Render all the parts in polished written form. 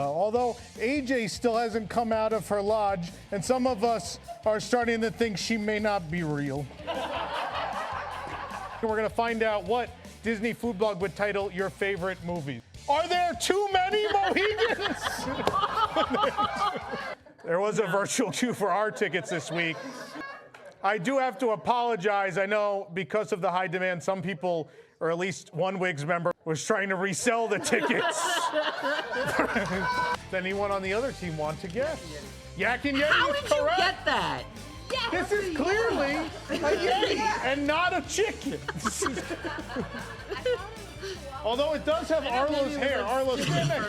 Although AJ still hasn't come out of her lodge, and some of us are starting to think she may not be real. We're going to find out what Disney food blog would title your favorite movies. Are there too many Mohegans? There was a virtual queue for our tickets this week. I do have to apologize. I know because of the high demand, some people, or at least one WIGS member, was trying to resell the tickets. Does anyone on the other team want to guess? Yak and Yeti How is did correct. you get that? This is clearly a Yeti and not a chicken. Although it does have Arlo's hair. Arlo's hair.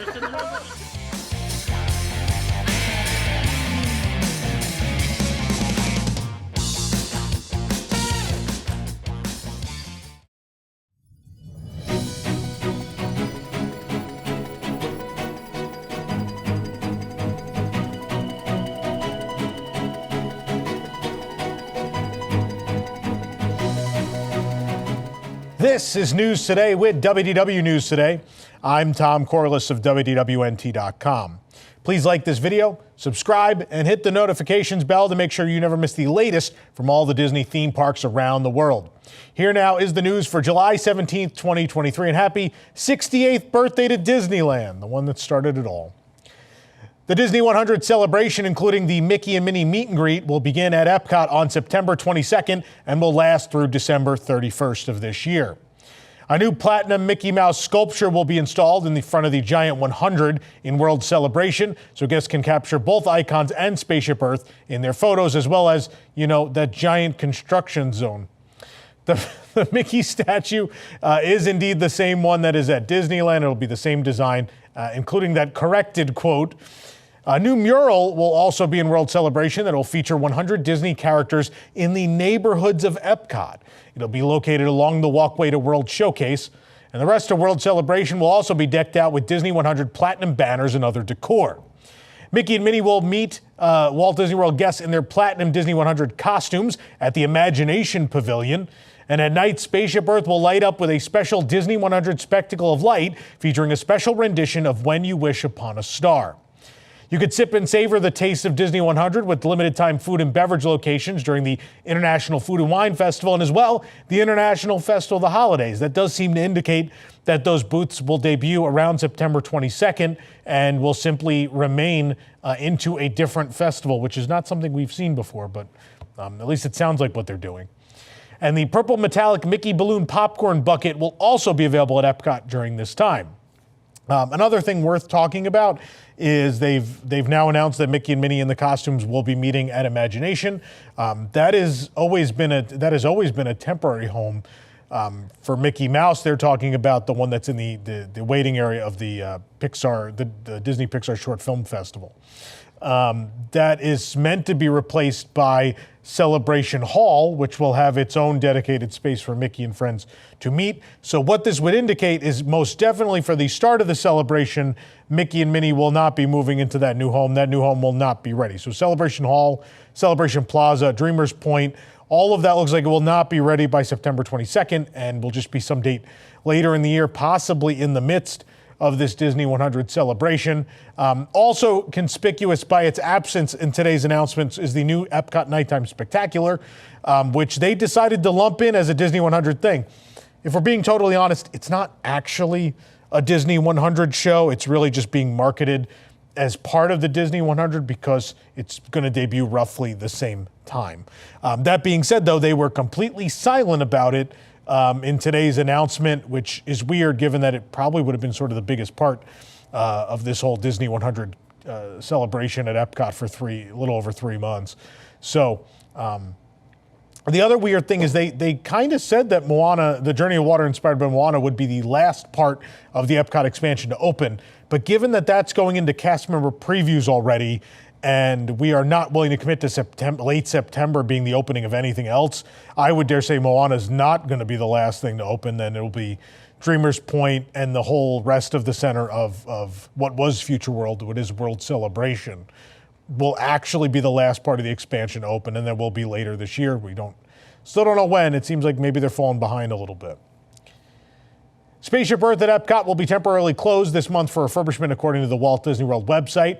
This is News Today with WDW News Today. I'm Tom Corliss of WDWNT.com. Please like this video, subscribe, and hit the notifications bell to make sure you never miss the latest from all the Disney theme parks around the world. Here now is the news for July 17th, 2023, and happy 68th birthday to Disneyland, the one that started it all. The Disney100 celebration, including the Mickey and Minnie meet and greet, will begin at EPCOT on September 22nd and will last through December 31st of this year. A new platinum Mickey Mouse sculpture will be installed in the front of the Giant 100 in World Celebration, so guests can capture both icons and Spaceship Earth in their photos, as well as, that giant construction zone. The Mickey statue is indeed the same one that is at Disneyland. It'll be the same design, including that corrected quote. A new mural will also be in World Celebration that will feature 100 Disney characters in the neighborhoods of EPCOT. It'll be located along the walkway to World Showcase, and the rest of World Celebration will also be decked out with Disney100 platinum banners and other decor. Mickey and Minnie will meet Walt Disney World guests in their platinum Disney100 costumes at the Imagination Pavilion. And at night, Spaceship Earth will light up with a special Disney100 spectacle of light featuring a special rendition of When You Wish Upon a Star. You could sip and savor the taste of Disney100 with limited time food and beverage locations during the International Food and Wine Festival and as well the International Festival of the Holidays. That does seem to indicate that those booths will debut around September 22nd and will simply remain into a different festival, which is not something we've seen before, but at least it sounds like what they're doing. And the purple metallic Mickey balloon popcorn bucket will also be available at EPCOT during this time. Another thing worth talking about is they've now announced that Mickey and Minnie in the costumes will be meeting at Imagination. That has always been a temporary home for Mickey Mouse. They're talking about the one that's in the waiting area of the the Disney Pixar Short Film Festival. That is meant to be replaced by Celebration Hall, which will have its own dedicated space for Mickey and friends to meet. So what this would indicate is most definitely for the start of the celebration, Mickey and Minnie will not be moving into that new home. That new home will not be ready. So Celebration Hall, Celebration Plaza, Dreamers Point, all of that looks like it will not be ready by September 22nd and will just be some date later in the year, possibly in the midst of this Disney100 celebration. Also conspicuous by its absence in today's announcements is the new EPCOT Nighttime Spectacular, which they decided to lump in as a Disney100 thing. If we're being totally honest, it's not actually a Disney100 show. It's really just being marketed as part of the Disney100 because it's going to debut roughly the same time. That being said, though, they were completely silent about it in today's announcement, which is weird given that it probably would have been sort of the biggest part of this whole Disney100 celebration at EPCOT for a little over 3 months. So the other weird thing is they kind of said that Moana, the Journey of Water inspired by Moana, would be the last part of the EPCOT expansion to open. But given that that's going into cast member previews already, and we are not willing to commit to late September being the opening of anything else, I would dare say Moana is not going to be the last thing to open. Then it'll be Dreamers Point and the whole rest of the center of what was Future World, what is World Celebration, will actually be the last part of the expansion to open, and then will be later this year. Still don't know when. It seems like maybe they're falling behind a little bit. Spaceship Earth at Epcot will be temporarily closed this month for refurbishment, according to the Walt Disney World website.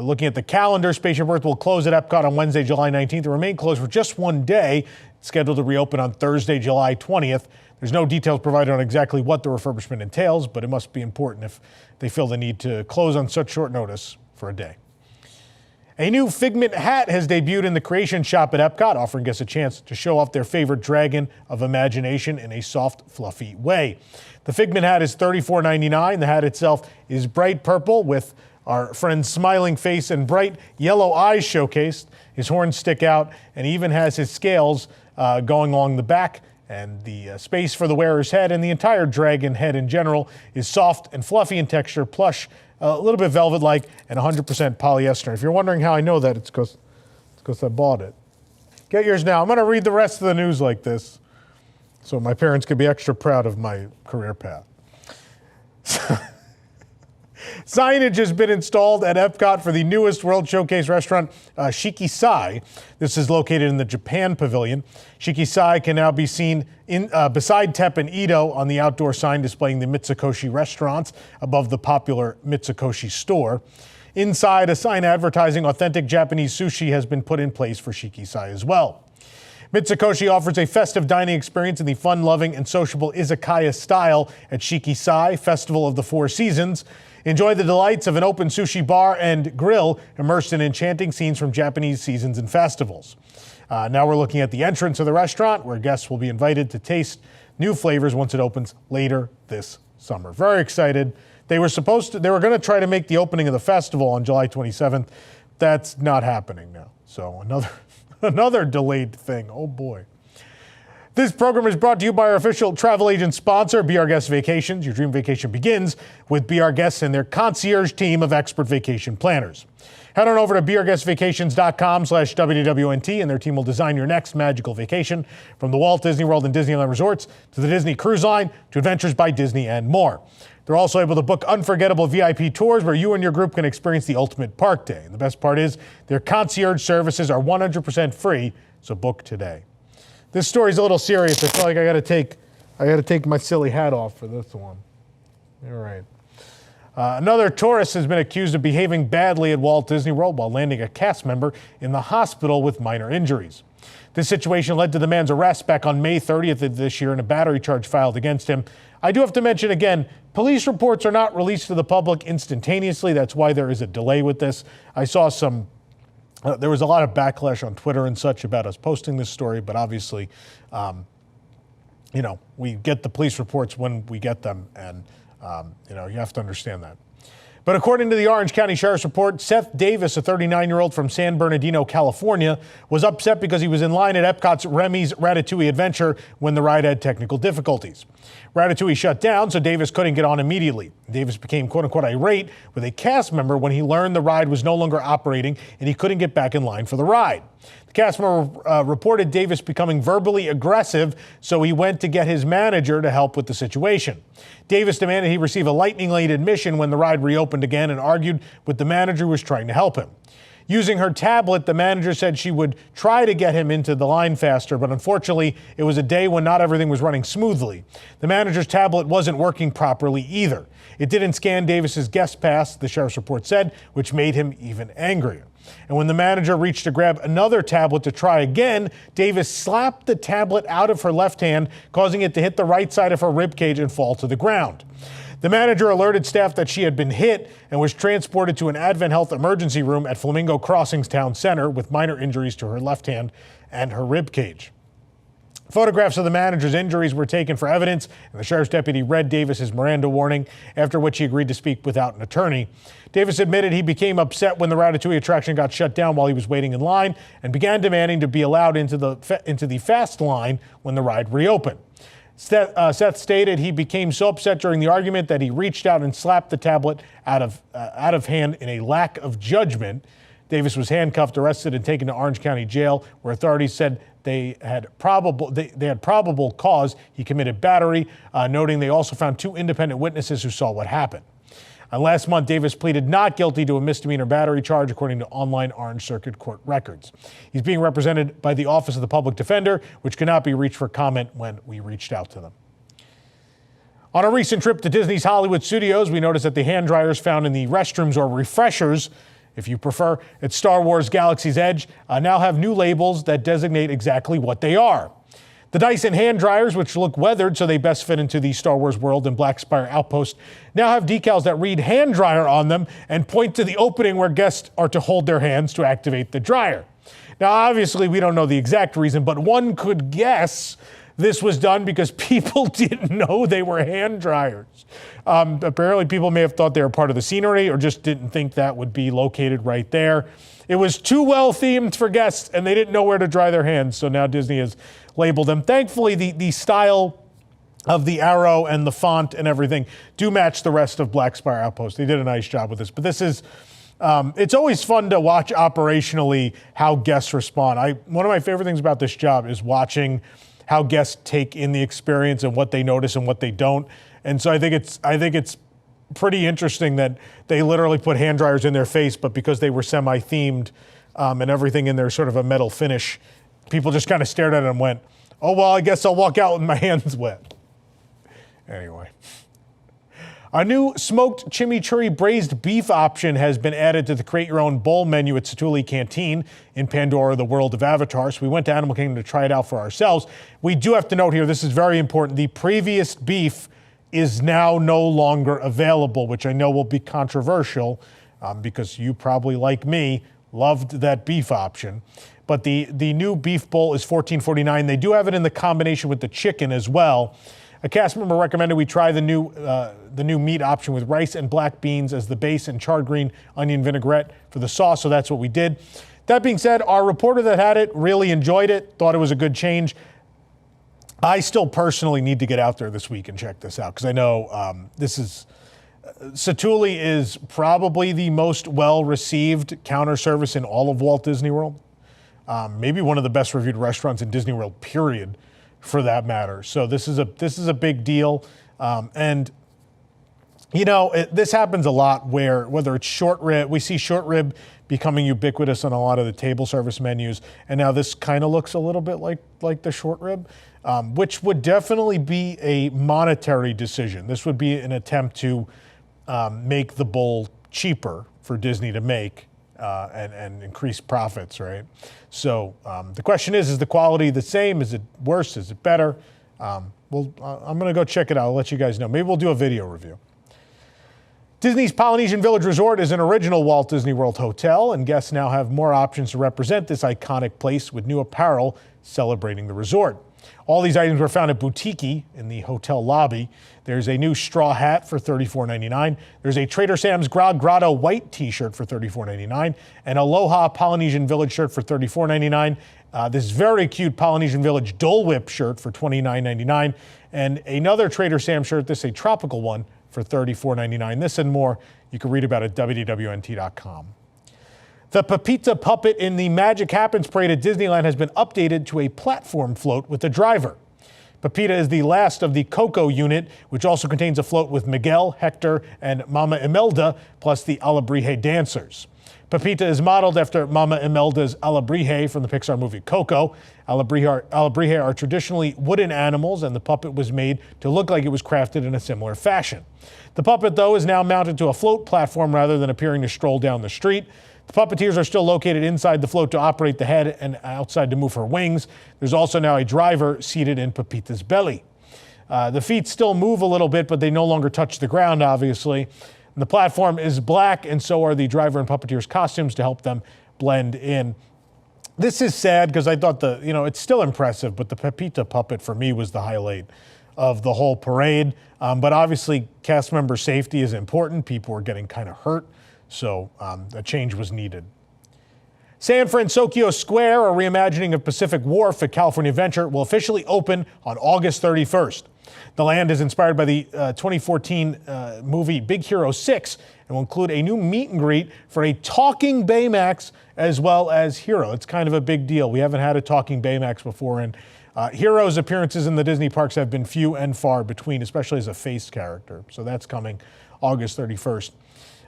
Looking at the calendar, Spaceship Earth will close at Epcot on Wednesday, July 19th, and remain closed for just one day. It's scheduled to reopen on Thursday, July 20th. There's no details provided on exactly what the refurbishment entails, but it must be important if they feel the need to close on such short notice for a day. A new Figment hat has debuted in the Creation Shop at Epcot, offering guests a chance to show off their favorite dragon of imagination in a soft, fluffy way. The Figment hat is $34.99. The hat itself is bright purple with our friend's smiling face and bright yellow eyes showcased. His horns stick out and even has his scales going along the back. And the space for the wearer's head and the entire dragon head in general is soft and fluffy in texture, plush, a little bit velvet-like, and 100% polyester. If you're wondering how I know that, it's because I bought it. Get yours now. I'm going to read the rest of the news like this so my parents could be extra proud of my career path. Signage has been installed at Epcot for the newest World Showcase restaurant, Shiki-Sai. This is located in the Japan Pavilion. Shiki-Sai can now be seen beside Tep and Ito on the outdoor sign displaying the Mitsukoshi restaurants above the popular Mitsukoshi store. Inside, a sign advertising authentic Japanese sushi has been put in place for Shiki-Sai as well. Mitsukoshi offers a festive dining experience in the fun-loving and sociable izakaya style at Shiki-Sai, Festival of the Four Seasons. Enjoy the delights of an open sushi bar and grill immersed in enchanting scenes from Japanese seasons and festivals. Now we're looking at the entrance of the restaurant, where guests will be invited to taste new flavors once it opens later this summer. Very excited. They were going to try to make the opening of the festival on July 27th. That's not happening now. So another delayed thing. Oh boy. This program is brought to you by our official travel agent sponsor, Be Our Guest Vacations. Your dream vacation begins with Be Our Guests and their concierge team of expert vacation planners. Head on over to beourguestvacations.com/WDWNT and their team will design your next magical vacation, from the Walt Disney World and Disneyland resorts to the Disney Cruise Line to Adventures by Disney and more. They're also able to book unforgettable VIP tours where you and your group can experience the ultimate park day. And the best part is their concierge services are 100% free, so book today. This story's a little serious. I feel like I got to take my silly hat off for this one. All right. Another tourist has been accused of behaving badly at Walt Disney World while landing a cast member in the hospital with minor injuries. This situation led to the man's arrest back on May 30th of this year and a battery charge filed against him. I do have to mention again, police reports are not released to the public instantaneously. That's why there is a delay with this. I saw there was a lot of backlash on Twitter and such about us posting this story, but obviously, we get the police reports when we get them, and you have to understand that. But according to the Orange County Sheriff's report, Seth Davis, a 39-year-old from San Bernardino, California, was upset because he was in line at Epcot's Remy's Ratatouille adventure when the ride had technical difficulties. Ratatouille shut down, so Davis couldn't get on immediately. Davis became quote-unquote irate with a cast member when he learned the ride was no longer operating and he couldn't get back in line for the ride. The cast member reported Davis becoming verbally aggressive, so he went to get his manager to help with the situation. Davis demanded he receive a lightning-late admission when the ride reopened again and argued with the manager who was trying to help him. Using her tablet, the manager said she would try to get him into the line faster, but unfortunately, it was a day when not everything was running smoothly. The manager's tablet wasn't working properly either. It didn't scan Davis's guest pass, the sheriff's report said, which made him even angrier. And when the manager reached to grab another tablet to try again, Davis slapped the tablet out of her left hand, causing it to hit the right side of her ribcage and fall to the ground. The manager alerted staff that she had been hit and was transported to an Advent Health emergency room at Flamingo Crossings Town Center with minor injuries to her left hand and her ribcage. Photographs of the manager's injuries were taken for evidence, and the sheriff's deputy read Davis's Miranda warning, after which he agreed to speak without an attorney. Davis admitted he became upset when the Ratatouille attraction got shut down while he was waiting in line and began demanding to be allowed into the fast line when the ride reopened. Seth stated he became so upset during the argument that he reached out and slapped the tablet out of hand in a lack of judgment. Davis was handcuffed, arrested, and taken to Orange County Jail, where authorities said they had probable cause he committed battery, noting they also found 2 independent witnesses who saw what happened. Last month, Davis pleaded not guilty to a misdemeanor battery charge, according to online Orange Circuit Court records. He's being represented by the Office of the Public Defender, which could not be reached for comment when we reached out to them. On a recent trip to Disney's Hollywood Studios, we noticed that the hand dryers found in the restrooms, or refreshers, if you prefer, at Star Wars Galaxy's Edge, now have new labels that designate exactly what they are. The Dyson hand dryers, which look weathered so they best fit into the Star Wars world and Black Spire Outpost, now have decals that read hand dryer on them and point to the opening where guests are to hold their hands to activate the dryer. Now, obviously, we don't know the exact reason, but one could guess this was done because people didn't know they were hand dryers. Apparently, people may have thought they were part of the scenery or just didn't think that would be located right there. It was too well themed for guests, and they didn't know where to dry their hands, so now Disney has labeled them. Thankfully, the style of the arrow and the font and everything do match the rest of Black Spire Outpost. They did a nice job with this, but this is it's always fun to watch operationally how guests respond. One of my favorite things about this job is watching how guests take in the experience and what they notice and what they don't. And so I think it's pretty interesting that they literally put hand dryers in their face, but because they were semi-themed and everything in there sort of a metal finish, people just kind of stared at it and went, oh, well, I guess I'll walk out with my hands wet. Anyway. A new smoked chimichurri-braised beef option has been added to the Create Your Own Bowl menu at Ratatouille Canteen in Pandora, the world of Avatar. So we went to Animal Kingdom to try it out for ourselves. We do have to note here, this is very important, the previous beef is now no longer available, which I know will be controversial because you probably, like me, loved that beef option. But the new beef bowl is $14.49. They do have it in the combination with the chicken as well. A cast member recommended we try the new meat option with rice and black beans as the base and charred green onion vinaigrette for the sauce, so that's what we did. That being said, our reporter that had it really enjoyed it, thought it was a good change. I still personally need to get out there this week and check this out because I know Ratatouille is probably the most well-received counter service in all of Walt Disney World. Maybe one of the best reviewed restaurants in Disney World, period, for that matter. So this is a big deal. And you know, this happens a lot whether it's short rib, we see short rib becoming ubiquitous on a lot of the table service menus. And now this kind of looks a little bit like the short rib, which would definitely be a monetary decision. This would be an attempt to make the bowl cheaper for Disney to make and increase profits, right? So the question is the quality the same? Is it worse? Is it better? Well, I'm going to go check it out. I'll let you guys know. Maybe we'll do a video review. Disney's Polynesian Village Resort is an original Walt Disney World hotel, and guests now have more options to represent this iconic place with new apparel celebrating the resort. All these items were found at Boutique in the hotel lobby. There's a new straw hat for $34.99. There's a Trader Sam's Grog Grotto white t-shirt for $34.99. An Aloha Polynesian Village shirt for $34.99. This very cute Polynesian Village Dole Whip shirt for $29.99. And another Trader Sam's shirt, this is a tropical one, for $34.99. This and more you can read about at WDWNT.com. The Pepita puppet in the Magic Happens parade at Disneyland has been updated to a platform float with a driver. Pepita is the last of the Coco unit, which also contains a float with Miguel, Hector, and Mama Imelda, plus the Alebrije dancers. Pepita is modeled after Mama Imelda's Alebrije from the Pixar movie Coco. Alebrije are traditionally wooden animals, and the puppet was made to look like it was crafted in a similar fashion. The puppet, though, is now mounted to a float platform rather than appearing to stroll down the street. The puppeteers are still located inside the float to operate the head and outside to move her wings. There's also now a driver seated in Pepita's belly. The feet still move a little bit, but they no longer touch the ground, obviously. And the platform is black, and so are the driver and puppeteers' costumes to help them blend in. This is sad because I thought it's still impressive, but the Pepita puppet for me was the highlight of the whole parade. But obviously, cast member safety is important. People were getting kind of hurt. So a change was needed. San Fransokyo Square, a reimagining of Pacific Wharf at California Adventure, will officially open on August 31st. The land is inspired by the 2014 movie Big Hero 6 and will include a new meet and greet for a talking Baymax as well as Hero. It's kind of a big deal. We haven't had a talking Baymax before, and Hero's appearances in the Disney parks have been few and far between, especially as a face character. So that's coming August 31st.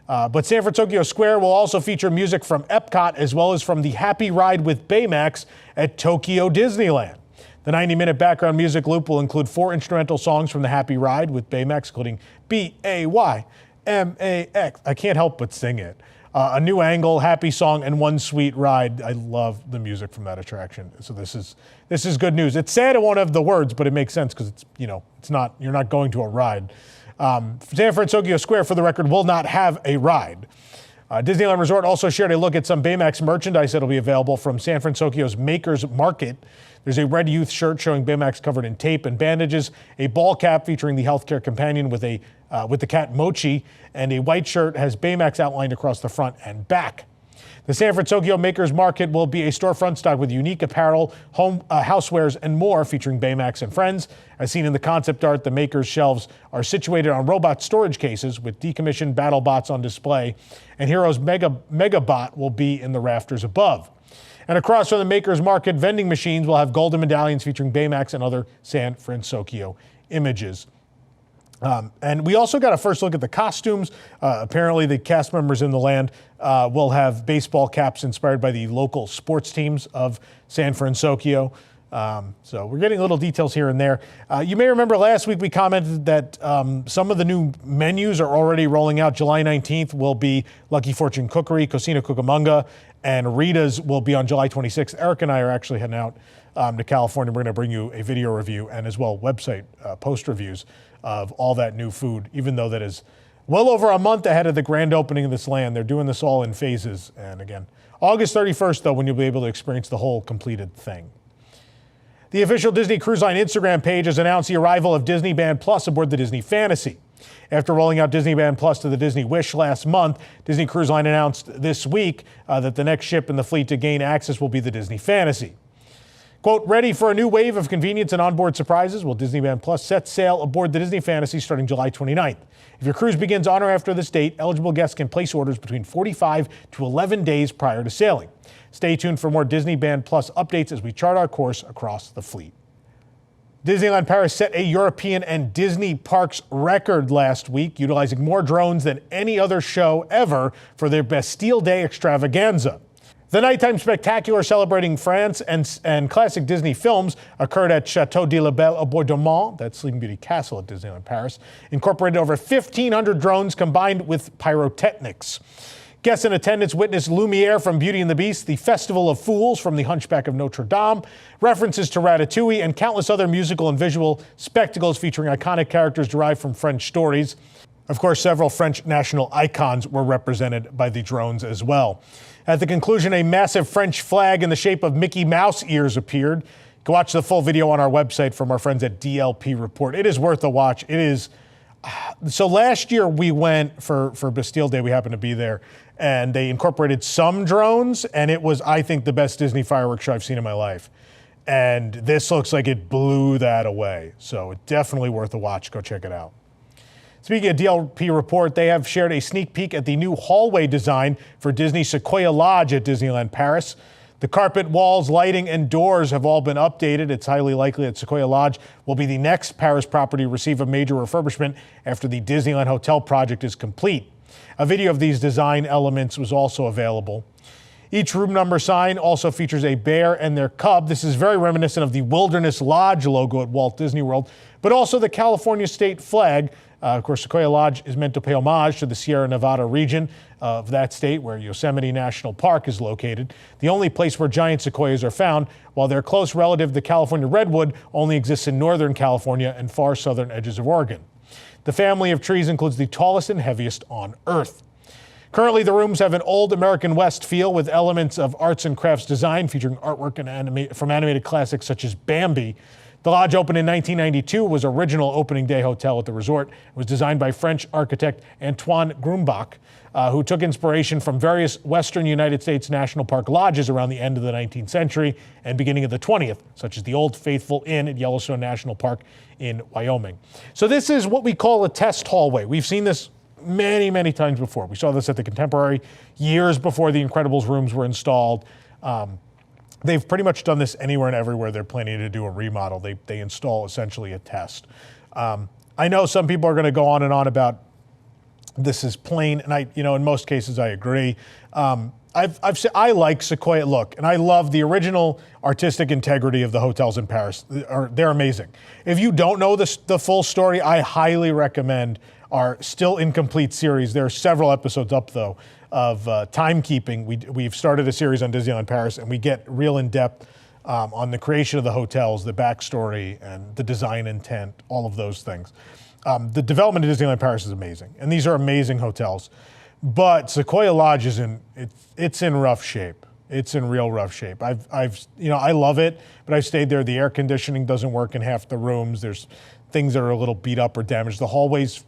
But San Fransokyo Square will also feature music from EPCOT as well as from the Happy Ride with Baymax at Tokyo Disneyland. The 90-minute background music loop will include 4 instrumental songs from the Happy Ride with Baymax, including B-A-Y-M-A-X. I can't help but sing it. A new angle, happy song, and one sweet ride. I love the music from that attraction. So this is good news. It's sad it won't have the words, but it makes sense because it's not, you're not going to a ride. San Fransokyo Square, for the record, will not have a ride. Disneyland Resort also shared a look at some Baymax merchandise that will be available from San Fransokyo's Makers Market. There's a red youth shirt showing Baymax covered in tape and bandages, a ball cap featuring the healthcare companion with the cat Mochi, and a white shirt has Baymax outlined across the front and back. The San Fransokyo Makers Market will be a storefront stocked with unique apparel, home housewares, and more featuring Baymax and friends. As seen in the concept art, the Makers shelves are situated on robot storage cases with decommissioned battle bots on display, and Hero's Megabot will be in the rafters above. And across from the Makers Market, vending machines will have golden medallions featuring Baymax and other San Fransokyo images. And we also got a first look at the costumes. Apparently the cast members in the land will have baseball caps inspired by the local sports teams of San Fransokyo. So we're getting little details here and there. You may remember last week we commented that some of the new menus are already rolling out. July 19th will be Lucky Fortune Cookery, Cocina Cucamonga, and Rita's will be on July 26th. Eric and I are actually heading out to California. We're going to bring you a video review and as well website post reviews of all that new food, even though that is well over a month ahead of the grand opening of this land. They're doing this all in phases. And again, August 31st, though, when you'll be able to experience the whole completed thing. The official Disney Cruise Line Instagram page has announced the arrival of DisneyBand Plus aboard the Disney Fantasy. After rolling out DisneyBand Plus to the Disney Wish last month, Disney Cruise Line announced this week that the next ship in the fleet to gain access will be the Disney Fantasy. Quote, ready for a new wave of convenience and onboard surprises? Well, DisneyBand Plus sets sail aboard the Disney Fantasy starting July 29th. If your cruise begins on or after this date, eligible guests can place orders between 45 to 11 days prior to sailing. Stay tuned for more DisneyBand Plus updates as we chart our course across the fleet. Disneyland Paris set a European and Disney parks record last week, utilizing more drones than any other show ever for their Bastille Day extravaganza. The nighttime spectacular celebrating France and classic Disney films occurred at Chateau de la Belle au Bois Dormant, that's Sleeping Beauty Castle at Disneyland Paris, incorporated over 1,500 drones combined with pyrotechnics. Guests in attendance witnessed Lumiere from Beauty and the Beast, the Festival of Fools from The Hunchback of Notre Dame, references to Ratatouille, and countless other musical and visual spectacles featuring iconic characters derived from French stories. Of course, several French national icons were represented by the drones as well. At the conclusion, a massive French flag in the shape of Mickey Mouse ears appeared. You can watch the full video on our website from our friends at DLP Report. It is worth a watch. It is. So last year we went for Bastille Day. We happened to be there, and they incorporated some drones, and it was, I think, the best Disney fireworks show I've seen in my life. And this looks like it blew that away. So it's definitely worth a watch. Go check it out. Speaking of DLP Report, they have shared a sneak peek at the new hallway design for Disney's Sequoia Lodge at Disneyland Paris. The carpet, walls, lighting, and doors have all been updated. It's highly likely that Sequoia Lodge will be the next Paris property to receive a major refurbishment after the Disneyland Hotel project is complete. A video of these design elements was also available. Each room number sign also features a bear and their cub. This is very reminiscent of the Wilderness Lodge logo at Walt Disney World, but also the California state flag. Of course, Sequoia Lodge is meant to pay homage to the Sierra Nevada region of that state where Yosemite National Park is located, the only place where giant sequoias are found, while their close relative, the California redwood, only exists in northern California and far southern edges of Oregon. The family of trees includes the tallest and heaviest on Earth. Currently, the rooms have an old American West feel with elements of arts and crafts design featuring artwork and from animated classics such as Bambi. The lodge opened in 1992, was original opening day hotel at the resort. It was designed by French architect Antoine Grumbach, who took inspiration from various western United States national park lodges around the end of the 19th century and beginning of the 20th, such as the Old Faithful Inn at Yellowstone National Park in Wyoming. So this is what we call a test hallway. We've seen this many, many times before. We saw this at the Contemporary years before the Incredibles rooms were installed. They've pretty much done this anywhere and everywhere they're planning to do a remodel. They install essentially a test. I know some people are going to go on and on about this is plain, and in most cases I agree. I like Sequoia look, and I love the original artistic integrity of the hotels in Paris. They're amazing. If you don't know the full story, I highly recommend our still incomplete series. There are several episodes up though of timekeeping. We've started a series on Disneyland Paris, and we get real in depth on the creation of the hotels, the backstory, and the design intent, all of those things. The development of Disneyland Paris is amazing, and these are amazing hotels. But Sequoia Lodge is it's in rough shape. It's in real rough shape. I love it, but I've stayed there. The air conditioning doesn't work in half the rooms. There's things that are a little beat up or damaged. The hallways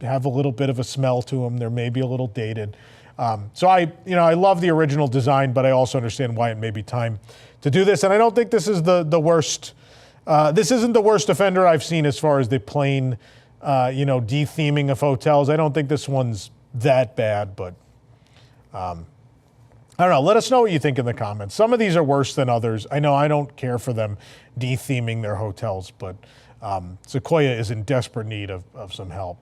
have a little bit of a smell to them. They're maybe a little dated. So I love the original design, but I also understand why it may be time to do this. And I don't think this is the worst. This isn't the worst offender I've seen as far as the plain, de-theming of hotels. I don't think this one's that bad, but I don't know. Let us know what you think in the comments. Some of these are worse than others. I know I don't care for them de-theming their hotels, but Sequoia is in desperate need of some help.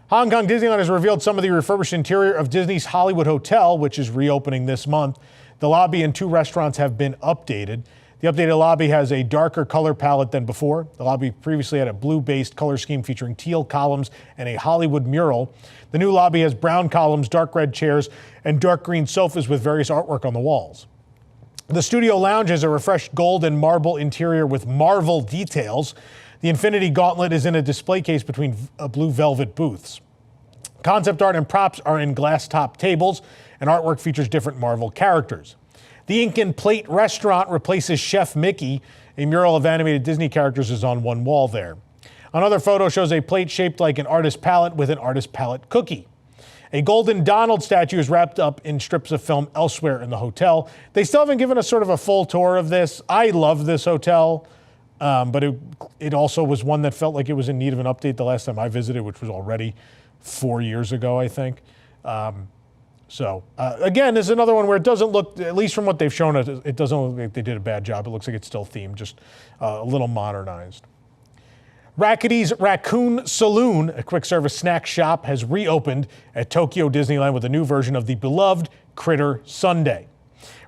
Hong Kong Disneyland has revealed some of the refurbished interior of Disney's Hollywood Hotel, which is reopening this month. The lobby and 2 restaurants have been updated. The updated lobby has a darker color palette than before. The lobby previously had a blue-based color scheme featuring teal columns and a Hollywood mural. The new lobby has brown columns, dark red chairs, and dark green sofas with various artwork on the walls. The studio lounge has a refreshed gold and marble interior with Marvel details. The Infinity Gauntlet is in a display case between blue velvet booths. Concept art and props are in glass-top tables, and artwork features different Marvel characters. The Ink and Plate restaurant replaces Chef Mickey. A mural of animated Disney characters is on one wall there. Another photo shows a plate shaped like an artist palette with an artist palette cookie. A golden Donald statue is wrapped up in strips of film elsewhere in the hotel. They still haven't given us sort of a full tour of this. I love this hotel, but it also was one that felt like it was in need of an update the last time I visited, which was already 4 years ago, I think. Again, this is another one where it doesn't look, at least from what they've shown us, it doesn't look like they did a bad job. It looks like it's still themed, just a little modernized. Rackety's Raccoon Saloon, a quick service snack shop, has reopened at Tokyo Disneyland with a new version of the beloved Critter Sundae.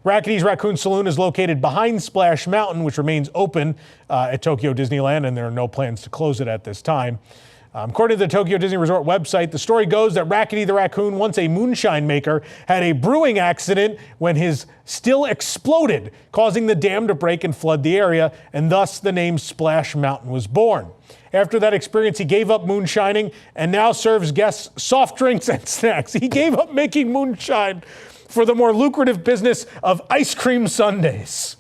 Rackety's Raccoon Saloon is located behind Splash Mountain, which remains open at Tokyo Disneyland, and there are no plans to close it at this time. According to the Tokyo Disney Resort website, the story goes that Rackety the Raccoon, once a moonshine maker, had a brewing accident when his still exploded, causing the dam to break and flood the area, and thus the name Splash Mountain was born. After that experience, he gave up moonshining and now serves guests soft drinks and snacks. He gave up making moonshine for the more lucrative business of ice cream sundaes.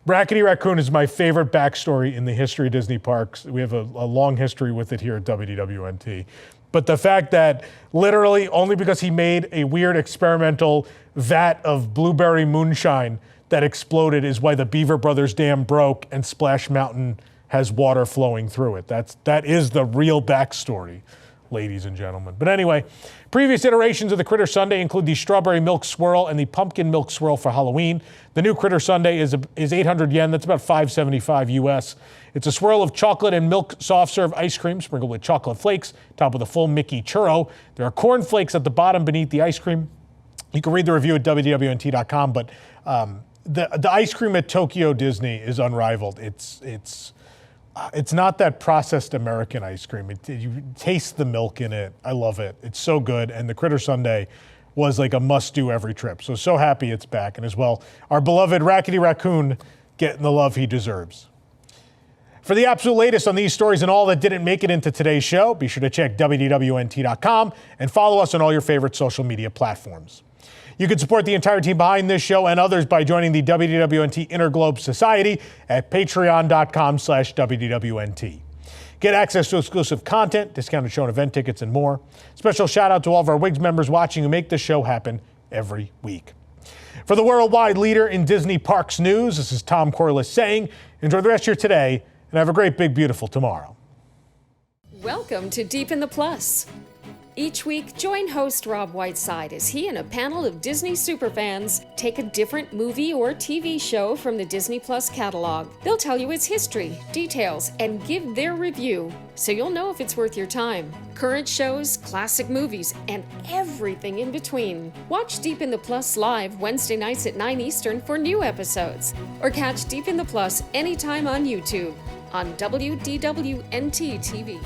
Rackety Raccoon is my favorite backstory in the history of Disney parks. We have a long history with it here at WDWNT. But the fact that literally only because he made a weird experimental vat of blueberry moonshine that exploded is why the Beaver Brothers Dam broke and Splash Mountain has water flowing through it. That is the real backstory, ladies and gentlemen. But anyway, previous iterations of the Critter Sundae include the Strawberry Milk Swirl and the Pumpkin Milk Swirl for Halloween. The new Critter Sundae is 800 yen. That's about $5.75 US. It's a swirl of chocolate and milk soft serve ice cream sprinkled with chocolate flakes, topped with a full Mickey churro. There are corn flakes at the bottom beneath the ice cream. You can read the review at WDWNT.com, but the ice cream at Tokyo Disney is unrivaled. It's not that processed American ice cream. You taste the milk in it. I love it. It's so good. And the Critter Sundae was like a must-do every trip. So happy it's back. And as well, our beloved Rackety Raccoon getting the love he deserves. For the absolute latest on these stories and all that didn't make it into today's show, be sure to check WDWNT.com and follow us on all your favorite social media platforms. You can support the entire team behind this show and others by joining the WDWNT Interglobe Society at patreon.com/WDWNT. Get access to exclusive content, discounted show and event tickets, and more. Special shout out to all of our WIGS members watching who make this show happen every week. For the worldwide leader in Disney Parks news, this is Tom Corliss saying, enjoy the rest of your today and have a great, big, beautiful tomorrow. Welcome to Deep in the Plus. Each week, join host Rob Whiteside as he and a panel of Disney superfans take a different movie or TV show from the Disney Plus catalog. They'll tell you its history, details, and give their review, so you'll know if it's worth your time. Current shows, classic movies, and everything in between. Watch Deep in the Plus live Wednesday nights at 9 Eastern for new episodes, or catch Deep in the Plus anytime on YouTube on WDWNT TV.